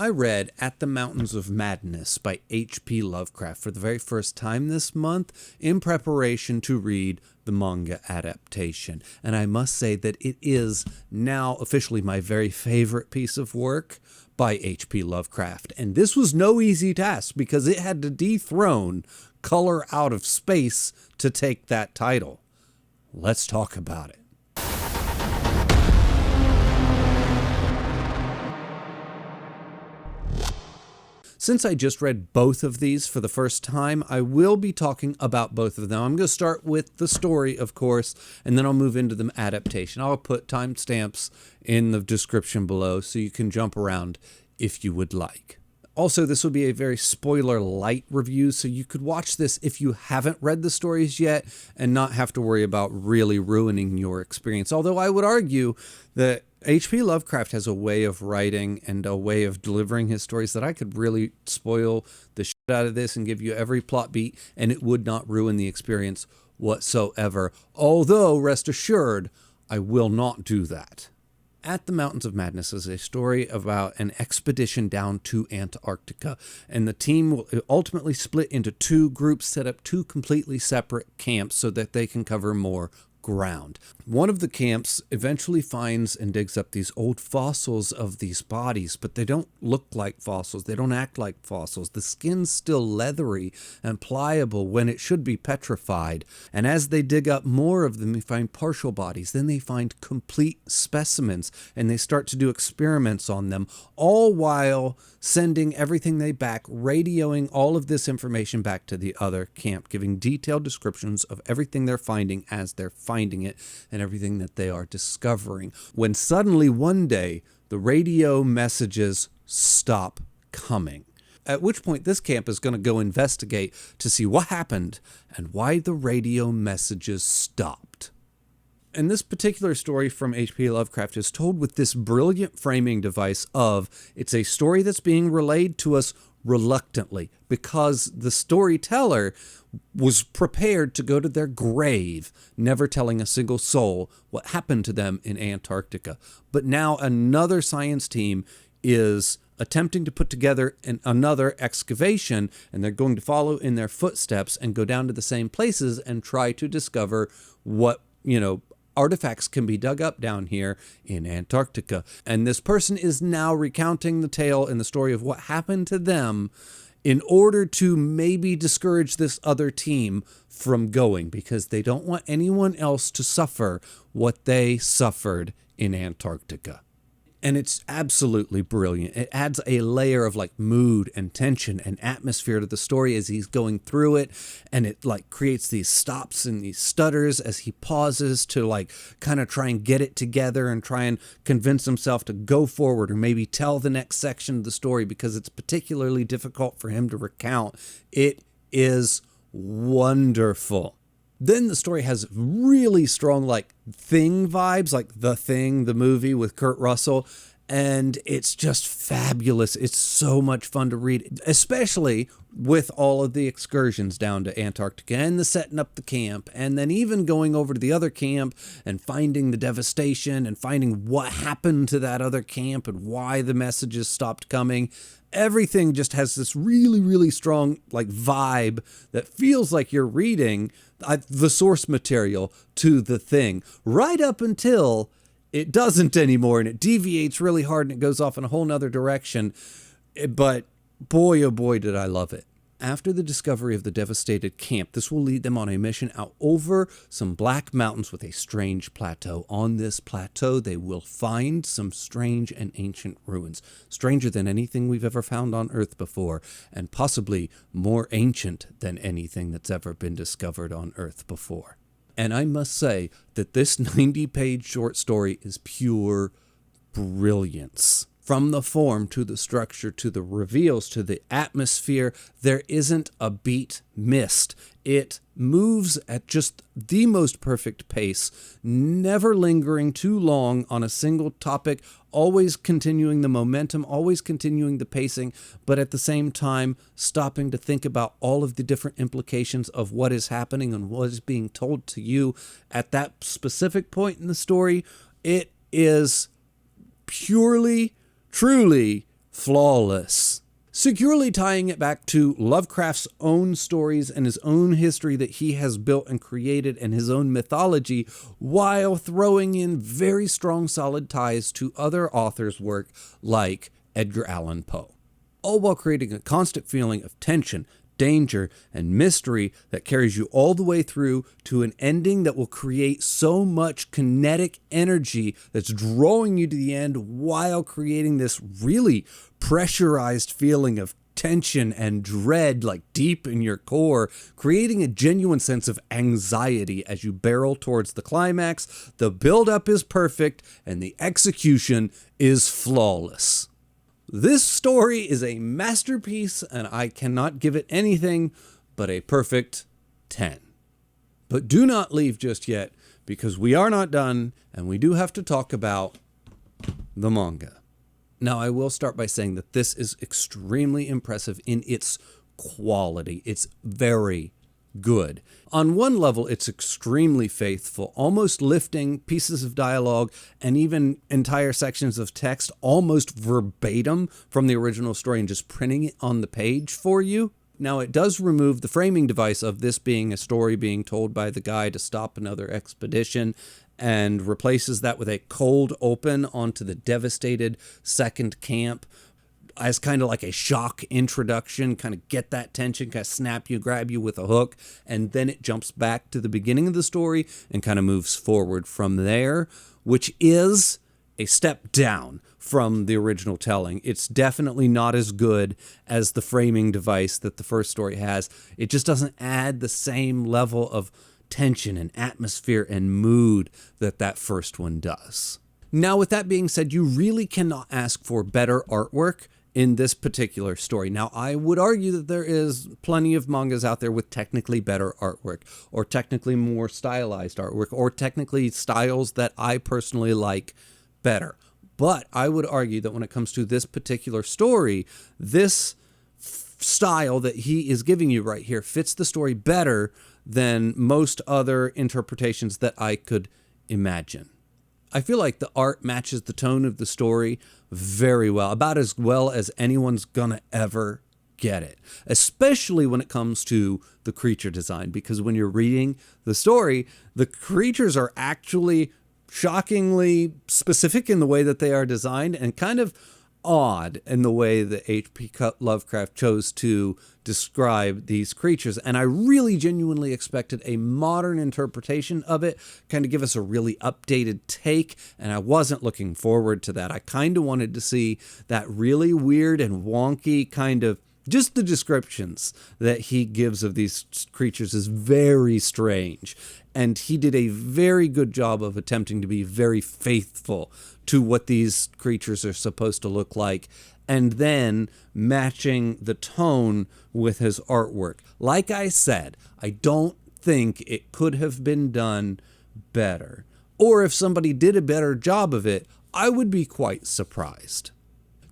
I read At the Mountains of Madness by H.P. Lovecraft for the very first time this month in preparation to read the manga adaptation. And I must say that it is now officially my very favorite piece of work by H.P. Lovecraft. And this was no easy task because it had to dethrone Color Out of Space to take that title. Let's talk about it. Since I just read both of these for the first time, I will be talking about both of them. I'm going to start with the story, of course, and then I'll move into the adaptation. I'll put timestamps in the description below so you can jump around if you would like. Also, this will be a very spoiler-light review, so you could watch this if you haven't read the stories yet and not have to worry about really ruining your experience. Although I would argue that H.P. Lovecraft has a way of writing and a way of delivering his stories that I could really spoil the shit out of this and give you every plot beat, and it would not ruin the experience whatsoever. Although, rest assured, I will not do that. At the Mountains of Madness is a story about an expedition down to Antarctica, and the team will ultimately split into two groups, set up two completely separate camps so that they can cover more ground. One of the camps eventually finds and digs up these old fossils of these bodies, but they don't look like fossils. They don't act like fossils. The skin's still leathery and pliable when it should be petrified. And as they dig up more of them, they find partial bodies. Then they find complete specimens, and they start to do experiments on them, all while sending everything they back, radioing all of this information back to the other camp, giving detailed descriptions of everything they're finding as they're finding it and everything that they are discovering. When suddenly one day the radio messages stop coming. At which point this camp is going to go investigate to see what happened and why the radio messages stopped. And this particular story from H.P. Lovecraft is told with this brilliant framing device of it's a story that's being relayed to us reluctantly because the storyteller was prepared to go to their grave, never telling a single soul what happened to them in Antarctica. But now another science team is attempting to put together another excavation, and they're going to follow in their footsteps and go down to the same places and try to discover what, artifacts can be dug up down here in Antarctica. And this person is now recounting the tale and the story of what happened to them in order to maybe discourage this other team from going, because they don't want anyone else to suffer what they suffered in Antarctica. And it's absolutely brilliant. It adds a layer of mood and tension and atmosphere to the story as he's going through it. And it creates these stops and these stutters as he pauses to kind of try and get it together and try and convince himself to go forward or maybe tell the next section of the story because it's particularly difficult for him to recount. It is wonderful. Then the story has really strong Thing vibes, like The Thing, the movie with Kurt Russell, and it's just fabulous. It's so much fun to read, especially with all of the excursions down to Antarctica and the setting up the camp, and then even going over to the other camp and finding the devastation and finding what happened to that other camp and why the messages stopped coming. Everything just has this really, really strong vibe that feels like you're reading the source material to The Thing, right up until it doesn't anymore and it deviates really hard and it goes off in a whole nother direction. But boy, oh boy, did I love it. After the discovery of the devastated camp, this will lead them on a mission out over some black mountains with a strange plateau. On this plateau, they will find some strange and ancient ruins, stranger than anything we've ever found on Earth before, and possibly more ancient than anything that's ever been discovered on Earth before. And I must say that this 90-page short story is pure brilliance. From the form to the structure to the reveals to the atmosphere, there isn't a beat missed. It moves at just the most perfect pace, never lingering too long on a single topic, always continuing the momentum, always continuing the pacing, but at the same time stopping to think about all of the different implications of what is happening and what is being told to you at that specific point in the story. It is purely, truly flawless. Securely tying it back to Lovecraft's own stories and his own history that he has built and created and his own mythology, while throwing in very strong solid ties to other authors' work like Edgar Allan Poe. All while creating a constant feeling of tension, danger, and mystery that carries you all the way through to an ending that will create so much kinetic energy that's drawing you to the end while creating this really pressurized feeling of tension and dread, like deep in your core, creating a genuine sense of anxiety as you barrel towards the climax. The build-up is perfect and the execution is flawless. This story is a masterpiece, and I cannot give it anything but a perfect 10. But do not leave just yet, because we are not done, and we do have to talk about the manga. Now, I will start by saying that this is extremely impressive in its quality. It's very good. On one level, it's extremely faithful, almost lifting pieces of dialogue and even entire sections of text almost verbatim from the original story and just printing it on the page for you. Now, it does remove the framing device of this being a story being told by the guy to stop another expedition, and replaces that with a cold open onto the devastated second camp as kind of like a shock introduction, kind of get that tension, kind of snap you, grab you with a hook, and then it jumps back to the beginning of the story and kind of moves forward from there, which is a step down from the original telling. It's definitely not as good as the framing device that the first story has. It just doesn't add the same level of tension and atmosphere and mood that that first one does. Now, with that being said, you really cannot ask for better artwork in this particular story. Now, I would argue that there is plenty of mangas out there with technically better artwork, or technically more stylized artwork, or technically styles that I personally like better. But I would argue that when it comes to this particular story, this style that he is giving you right here fits the story better than most other interpretations that I could imagine. I feel like the art matches the tone of the story very well, about as well as anyone's gonna ever get it, especially when it comes to the creature design, because when you're reading the story, the creatures are actually shockingly specific in the way that they are designed, and kind of odd in the way that H.P. Lovecraft chose to describe these creatures. And I really genuinely expected a modern interpretation of it, kind of give us a really updated take, and I wasn't looking forward to that. I kind of wanted to see that really weird and wonky kind of, just the descriptions that he gives of these creatures is very strange. And he did a very good job of attempting to be very faithful to what these creatures are supposed to look like, and then matching the tone with his artwork. Like I said, I don't think it could have been done better. Or if somebody did a better job of it, I would be quite surprised.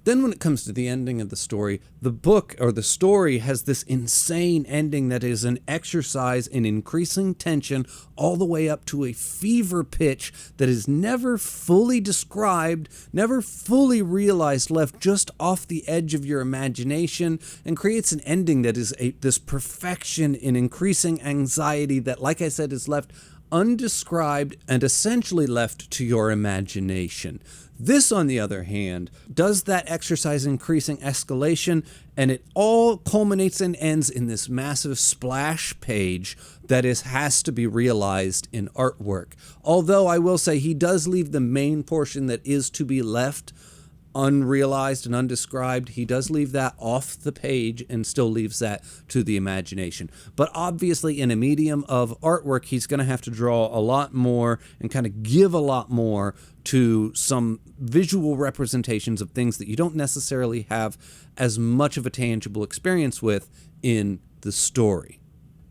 Then when it comes to the ending of the story, the book or the story has this insane ending that is an exercise in increasing tension all the way up to a fever pitch that is never fully described, never fully realized, left just off the edge of your imagination, and creates an ending that is this perfection in increasing anxiety that, like I said, is left undescribed and essentially left to your imagination. This, on the other hand, does that exercise increasing escalation, and it all culminates and ends in this massive splash page that has to be realized in artwork. Although I will say he does leave the main portion that is to be left unrealized and undescribed. He does leave that off the page and still leaves that to the imagination. But obviously in a medium of artwork, he's going to have to draw a lot more and kind of give a lot more to some visual representations of things that you don't necessarily have as much of a tangible experience with in the story.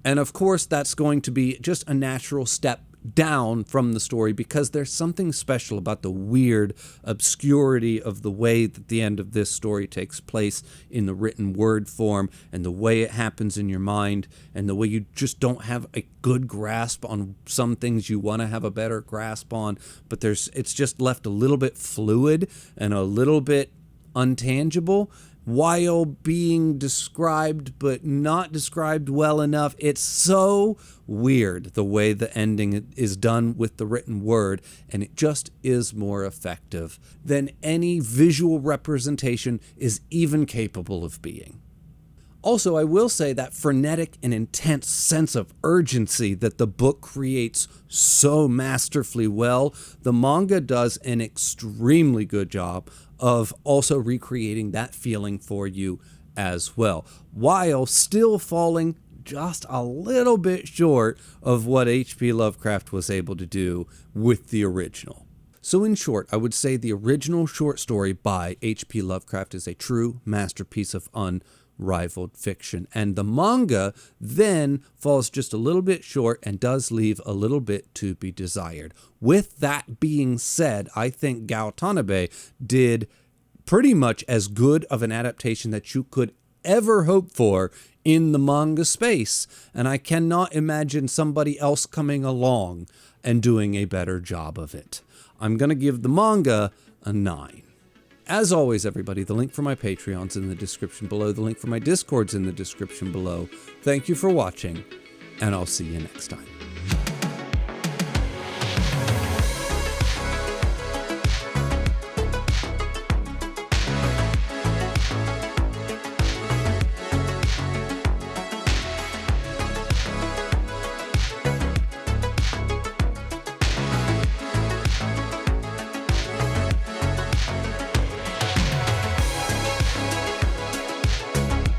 And of course, that's going to be just a natural step down from the story, because there's something special about the weird obscurity of the way that the end of this story takes place in the written word form, and the way it happens in your mind, and the way you just don't have a good grasp on some things you want to have a better grasp on, but it's just left a little bit fluid and a little bit untangible while being described but not described well enough. It's so weird the way the ending is done with the written word, and it just is more effective than any visual representation is even capable of being. Also, I will say that frenetic and intense sense of urgency that the book creates so masterfully well, the manga does an extremely good job of also recreating that feeling for you as well, while still falling just a little bit short of what H.P. Lovecraft was able to do with the original. So in short, I would say the original short story by H.P. Lovecraft is a true masterpiece of unrivaled fiction, and the manga then falls just a little bit short and does leave a little bit to be desired. With that being said, I think Gao Tanabe did pretty much as good of an adaptation that you could ever hope for in the manga space, and I cannot imagine somebody else coming along and doing a better job of it. I'm going to give the manga a 9. As always, everybody, the link for my Patreon's in the description below. The link for my Discord's in the description below. Thank you for watching, and I'll see you next time.